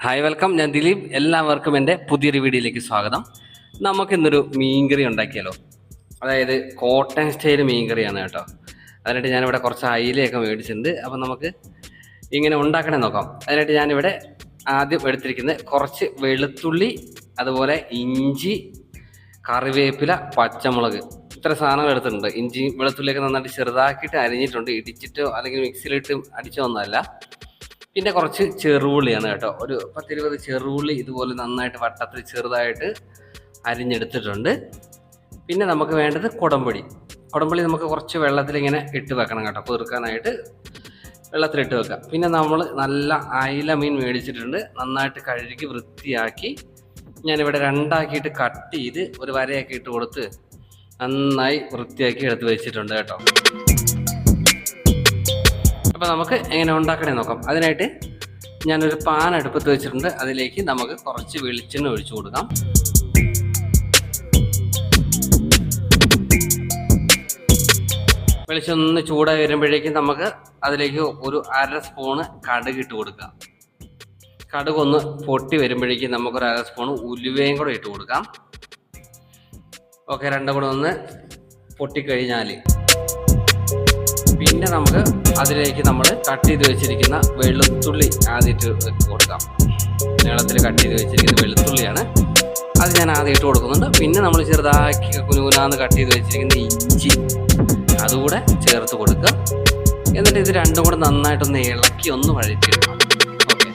Hi welcome, ഞാൻ ദിലീപ്. എല്ലാവർക്കും എൻ്റെ പുതിയൊരു വീഡിയോയിലേക്ക് സ്വാഗതം. നമുക്കിന്നൊരു മീൻകറി ഉണ്ടാക്കിയാലോ. അതായത് കോട്ടയം സ്റ്റൈൽ മീൻകറിയാണ് കേട്ടോ. അതിനായിട്ട് ഞാനിവിടെ കുറച്ച് അയിലയൊക്കെ മേടിച്ചിട്ടുണ്ട്. അപ്പം നമുക്ക് ഇങ്ങനെ ഉണ്ടാക്കണേ നോക്കാം. അതിനായിട്ട് ഞാനിവിടെ ആദ്യം എടുത്തിരിക്കുന്നത് കുറച്ച് വെളുത്തുള്ളി, അതുപോലെ ഇഞ്ചി, കറിവേപ്പില, പച്ചമുളക്, ഇത്ര സാധനങ്ങൾ എടുത്തിട്ടുണ്ട്. ഇഞ്ചിയും വെളുത്തുള്ളിയൊക്കെ നന്നായിട്ട് ചെറുതാക്കിയിട്ട് അരിഞ്ഞിട്ടുണ്ട്. ഇടിച്ചിട്ടോ അല്ലെങ്കിൽ മിക്സിയിലിട്ട് അടിച്ചോ ഒന്നുമല്ല. പിന്നെ കുറച്ച് ചെറുള്ളിയാണ് കേട്ടോ. ഒരു 10-20 ചെറുള്ളി ഇതുപോലെ നന്നായിട്ട് വട്ടത്തിൽ ചെറുതായിട്ട് അരിഞ്ഞെടുത്തിട്ടുണ്ട്. പിന്നെ നമുക്ക് വേണ്ടത് കുടംപൊടി. നമുക്ക് കുറച്ച് വെള്ളത്തിൽ ഇങ്ങനെ ഇട്ട് വെക്കണം കേട്ടോ, കുതിർക്കാനായിട്ട് വെള്ളത്തിലിട്ട് വെക്കാം. പിന്നെ നമ്മൾ നല്ല അയില മീൻ മേടിച്ചിട്ടുണ്ട്. നന്നായിട്ട് കഴുകി വൃത്തിയാക്കി ഞാനിവിടെ രണ്ടാക്കിയിട്ട് കട്ട് ചെയ്ത് ഒരു വരയൊക്കെ ഇട്ട് കൊടുത്ത് നന്നായി വൃത്തിയാക്കി എടുത്ത് വെച്ചിട്ടുണ്ട് കേട്ടോ. അപ്പോൾ നമുക്ക് എങ്ങനെ ഉണ്ടാക്കണേ നോക്കാം. അതിനായിട്ട് ഞാനൊരു പാൻ അടുപ്പത്ത് വെച്ചിട്ടുണ്ട്. അതിലേക്ക് നമുക്ക് കുറച്ച് വെളിച്ചെണ്ണ ഒഴിച്ചു കൊടുക്കാം. വെളിച്ചെണ്ണ ഒന്ന് ചൂടായി വരുമ്പോഴേക്കും നമുക്ക് അതിലേക്ക് ഒരു 1/2 സ്പൂണ് കടുക് ഇട്ട് കൊടുക്കാം. കടുക് ഒന്ന് പൊട്ടി വരുമ്പോഴേക്കും നമുക്കൊരു 1/2 സ്പൂണ് ഉലുവയും കൂടെ ഇട്ട് കൊടുക്കാം. ഓക്കെ, രണ്ടും കൂടെ ഒന്ന് പൊട്ടിക്കഴിഞ്ഞാൽ പിന്നെ നമുക്ക് അതിലേക്ക് നമ്മൾ കട്ട് ചെയ്ത് വെച്ചിരിക്കുന്ന വെളുത്തുള്ളി ആദ്യം ഇട്ട് കൊടുക്കാം. നീളത്തിൽ കട്ട് ചെയ്ത് വെച്ചിരിക്കുന്ന വെളുത്തുള്ളിയാണ്, അത് ഞാൻ ആദ്യം ഇട്ട് കൊടുക്കുന്നുണ്ട്. പിന്നെ നമ്മൾ ചെറുതാക്കി കുനുകുനാന്ന് കട്ട് ചെയ്ത് വെച്ചിരിക്കുന്ന ഇഞ്ചി അതുകൂടെ ചേർത്ത് കൊടുക്കുക. എന്നിട്ട് ഇത് രണ്ടും കൂടെ നന്നായിട്ടൊന്ന് ഇളക്കി ഒന്ന് വഴറ്റിയെടുക്കാം. ഓക്കെ,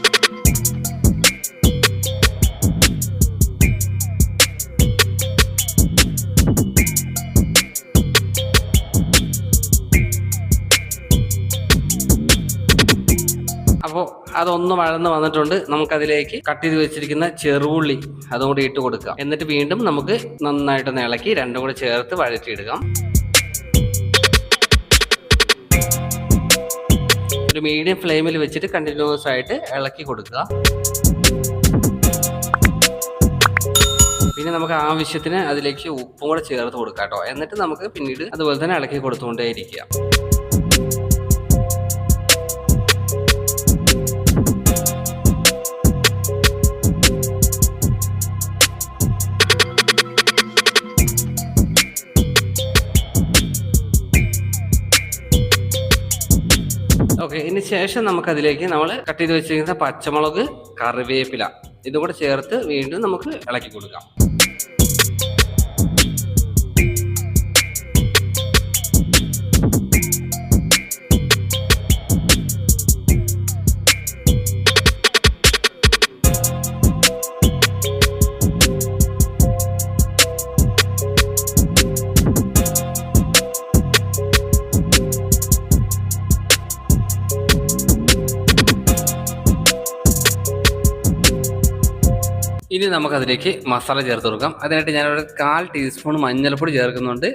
അപ്പോൾ അതൊന്ന് വഴന്ന് വന്നിട്ടുണ്ട്. നമുക്കതിലേക്ക് കട്ട് ചെയ്ത് വെച്ചിരിക്കുന്ന ചെറുള്ളി അതും കൂടി ഇട്ട് കൊടുക്കാം. എന്നിട്ട് വീണ്ടും നമുക്ക് നന്നായിട്ടൊന്ന് ഇളക്കി രണ്ടും കൂടി ചേർത്ത് വഴറ്റിയെടുക്കാം. ഒരു മീഡിയം ഫ്ലെയിമിൽ വെച്ചിട്ട് കണ്ടിന്യൂസ് ആയിട്ട് ഇളക്കി കൊടുക്കുക. പിന്നെ നമുക്ക് ആവശ്യത്തിന് അതിലേക്ക് ഉപ്പും കൂടെ ചേർത്ത് കൊടുക്കാം കേട്ടോ. എന്നിട്ട് നമുക്ക് പിന്നീട് അതുപോലെ തന്നെ ഇളക്കി കൊടുത്തുകൊണ്ടേയിരിക്കുക. ഓക്കെ, ഇതിന് ശേഷം നമുക്കതിലേക്ക് നമ്മൾ കട്ട് ചെയ്ത് വെച്ചിരിക്കുന്ന പച്ചമുളക്, കറിവേപ്പില ഇതും കൂടെ ചേർത്ത് വീണ്ടും നമുക്ക് ഇളക്കി കൊടുക്കാം. ഇനി നമുക്കതിലേക്ക് മസാല ചേർത്ത് കൊടുക്കാം. അതിനായിട്ട് ഞാനൊരു 1/4 ടീസ്പൂൺ മഞ്ഞൾപ്പൊടി ചേർക്കുന്നുണ്ട്.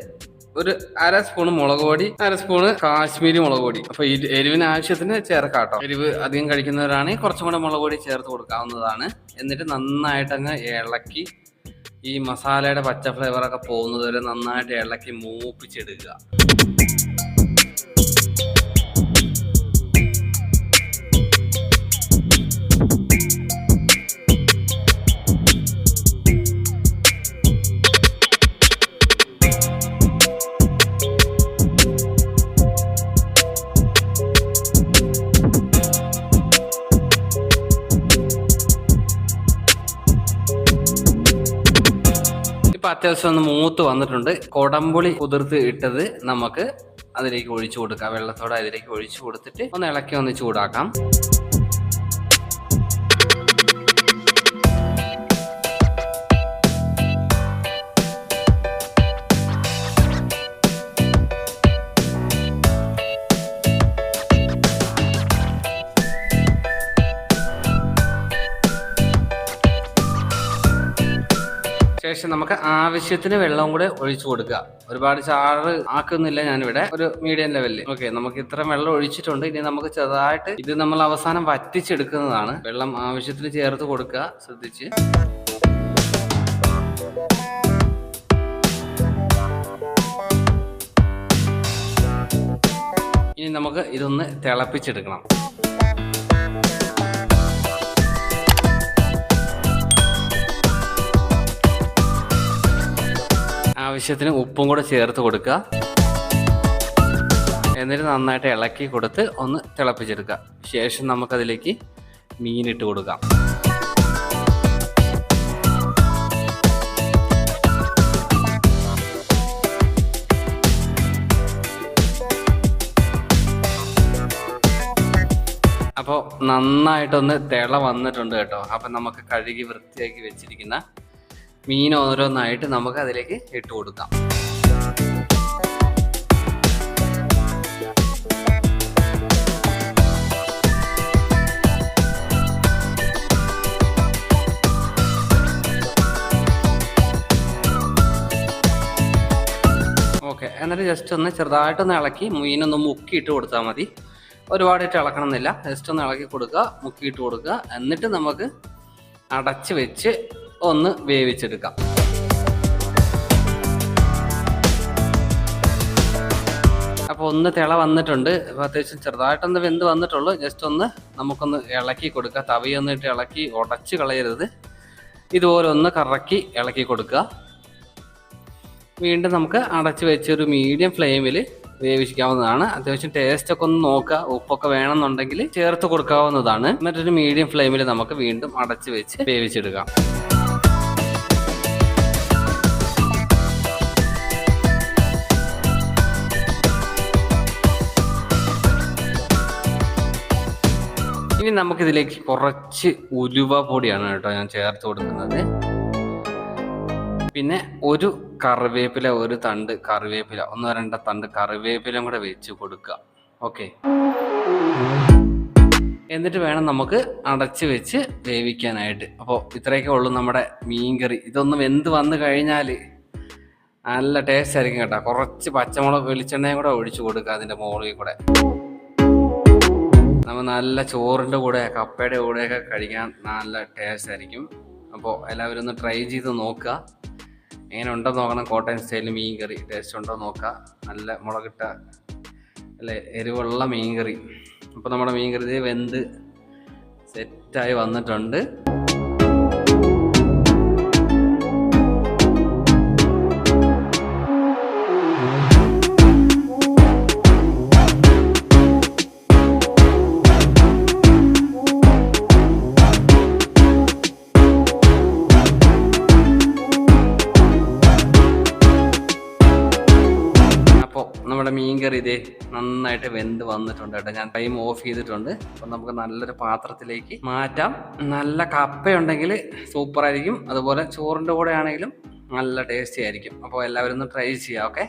ഒരു 1/2 സ്പൂൺ മുളക് പൊടി, 1/2 സ്പൂണ് കാശ്മീരി മുളക് പൊടി. അപ്പോൾ ഈ എരിവിന് ആവശ്യത്തിന് ചേർക്കാം കേട്ടോ. എരിവ് അധികം കഴിക്കുന്നവരാണെങ്കിൽ കുറച്ചും കൂടെ മുളക് പൊടി ചേർത്ത് കൊടുക്കാവുന്നതാണ്. എന്നിട്ട് നന്നായിട്ടങ്ങ് ഇളക്കി ഈ മസാലയുടെ പച്ച ഫ്ലേവറൊക്കെ പോകുന്നത് വരെ നന്നായിട്ട് ഇളക്കി മൂപ്പിച്ചെടുക്കുക. അത്യാവശ്യം ഒന്ന് മൂത്ത് വന്നിട്ടുണ്ട്. കുടംപുളി കുതിർത്ത് ഇട്ടത് നമുക്ക് അതിലേക്ക് ഒഴിച്ചു കൊടുക്കാം. വെള്ളത്തോടെ അതിലേക്ക് ഒഴിച്ചു കൊടുത്തിട്ട് ഒന്ന് ഇളക്കി ഒന്ന് ചൂടാക്കാം. ശേഷം നമുക്ക് ആവശ്യത്തിന് വെള്ളവും കൂടെ ഒഴിച്ചു കൊടുക്കുക. ഒരുപാട് ചാറ് ആക്കുന്നില്ല ഞാനിവിടെ, ഒരു മീഡിയം ലെവലിൽ. ഓക്കെ, നമുക്ക് ഇത്ര വെള്ളം ഒഴിച്ചിട്ടുണ്ട്. ഇനി നമുക്ക് ചെറുതായിട്ട് ഇത് നമ്മൾ അവസാനം വറ്റിച്ചെടുക്കുന്നതാണ്. വെള്ളം ആവശ്യത്തിന് ചേർത്ത് കൊടുക്കുക, ശ്രദ്ധിച്ച്. ഇനി നമുക്ക് ഇതൊന്ന് തിളപ്പിച്ചെടുക്കണം. ആവശ്യത്തിന് ഉപ്പും കൂടെ ചേർത്ത് കൊടുക്കുക. എന്നിട്ട് നന്നായിട്ട് ഇളക്കി കൊടുത്ത് ഒന്ന് തിളപ്പിച്ചെടുക്കുക. ശേഷം നമുക്കതിലേക്ക് മീനിട്ട് കൊടുക്കാം. അപ്പോൾ നന്നായിട്ടൊന്ന് തിള വന്നിട്ടുണ്ട് കേട്ടോ. അപ്പം നമുക്ക് കഴുകി വൃത്തിയാക്കി വെച്ചിരിക്കുന്ന മീൻ ഓരോന്നായിട്ട് നമുക്ക് അതിലേക്ക് ഇട്ട് കൊടുക്കാം. ഓക്കെ, എന്നിട്ട് ജസ്റ്റ് ഒന്ന് ചെറുതായിട്ടൊന്ന് ഇളക്കി മീനൊന്ന് മുക്കിയിട്ട് കൊടുത്താൽ മതി. ഒരുപാടിട്ട് ഇളക്കണമെന്നില്ല, ജസ്റ്റ് ഒന്ന് ഇളക്കി കൊടുക്കുക, മുക്കിയിട്ട് കൊടുക്കുക. എന്നിട്ട് നമുക്ക് അടച്ച് വെച്ച് ഒന്ന് വേവിച്ചെടുക്കാം. അപ്പോൾ ഒന്ന് തിള വന്നിട്ടുണ്ട്. അപ്പോൾ അത്യാവശ്യം ചെറുതായിട്ടൊന്ന് വെന്ത് വന്നിട്ടുള്ളൂ. ജസ്റ്റ് ഒന്ന് നമുക്കൊന്ന് ഇളക്കി കൊടുക്കുക. തവിയൊന്നിട്ട് ഇളക്കി ഉടച്ച് കളയരുത്. ഇതുപോലെ ഒന്ന് കറക്കി ഇളക്കി കൊടുക്കുക. വീണ്ടും നമുക്ക് അടച്ച് വെച്ച് ഒരു മീഡിയം ഫ്ലെയിമിൽ വേവിക്കാവുന്നതാണ്. അത്യാവശ്യം ടേസ്റ്റ് ഒക്കെ ഒന്ന് നോക്കുക. ഉപ്പൊക്കെ വേണമെന്നുണ്ടെങ്കിൽ ചേർത്ത് കൊടുക്കാവുന്നതാണ്. എന്നിട്ടൊരു മീഡിയം ഫ്ലെയിമിൽ നമുക്ക് വീണ്ടും അടച്ച് വെച്ച് വേവിച്ചെടുക്കാം. ഇനി നമുക്കിതിലേക്ക് കുറച്ച് ഉലുവ പൊടിയാണ് കേട്ടോ ഞാൻ ചേർത്ത് കൊടുക്കുന്നത്. പിന്നെ ഒരു കറിവേപ്പില, ഒരു തണ്ട് കറിവേപ്പില, 1-2 തണ്ട് കറിവേപ്പിലയും കൂടെ വെച്ച് കൊടുക്കുക. ഓക്കെ, എന്നിട്ട് വേണം നമുക്ക് അടച്ച് വെച്ച് വേവിക്കാനായിട്ട്. അപ്പോൾ ഇത്രയൊക്കെ ഉള്ളൂ നമ്മുടെ മീൻകറി. ഇതൊന്ന് വെന്ത് വന്നു കഴിഞ്ഞാൽ നല്ല ടേസ്റ്റ് ആയിരിക്കും കേട്ടോ. കുറച്ച് പച്ചമുളക് വെളിച്ചെണ്ണയും കൂടെ ഒഴിച്ചു കൊടുക്കുക അതിൻ്റെ മുകളിൽ കൂടെ. നമ്മൾ നല്ല ചോറിൻ്റെ കൂടെ കപ്പയുടെ കൂടെയൊക്കെ കഴിക്കാൻ നല്ല ടേസ്റ്റ് ആയിരിക്കും. അപ്പോൾ എല്ലാവരും ഒന്ന് ട്രൈ ചെയ്ത് നോക്കുക. എങ്ങനെ ഉണ്ടോ നോക്കണം. കോട്ടയം സ്റ്റൈലിൽ മീൻ കറി ടേസ്റ്റ് ഉണ്ടോ നോക്കുക. നല്ല മുളകിട്ട അല്ലേ എരിവുള്ള മീൻ കറി. അപ്പോൾ നമ്മുടെ മീൻ കറി വെന്ത് സെറ്റായി വന്നിട്ടുണ്ട്. നമ്മുടെ മീൻ കറി ഇതേ നന്നായിട്ട് വെന്ത് വന്നിട്ടുണ്ട് കേട്ടോ. ഞാൻ ടൈം ഓഫ് ചെയ്തിട്ടുണ്ട്. അപ്പം നമുക്ക് നല്ലൊരു പാത്രത്തിലേക്ക് മാറ്റാം. നല്ല കപ്പയുണ്ടെങ്കിൽ സൂപ്പറായിരിക്കും. അതുപോലെ ചോറിൻ്റെ കൂടെ ആണെങ്കിലും നല്ല ടേസ്റ്റി ആയിരിക്കും. അപ്പോൾ എല്ലാവരും ഒന്ന് ട്രൈ ചെയ്യാം. ഓക്കെ.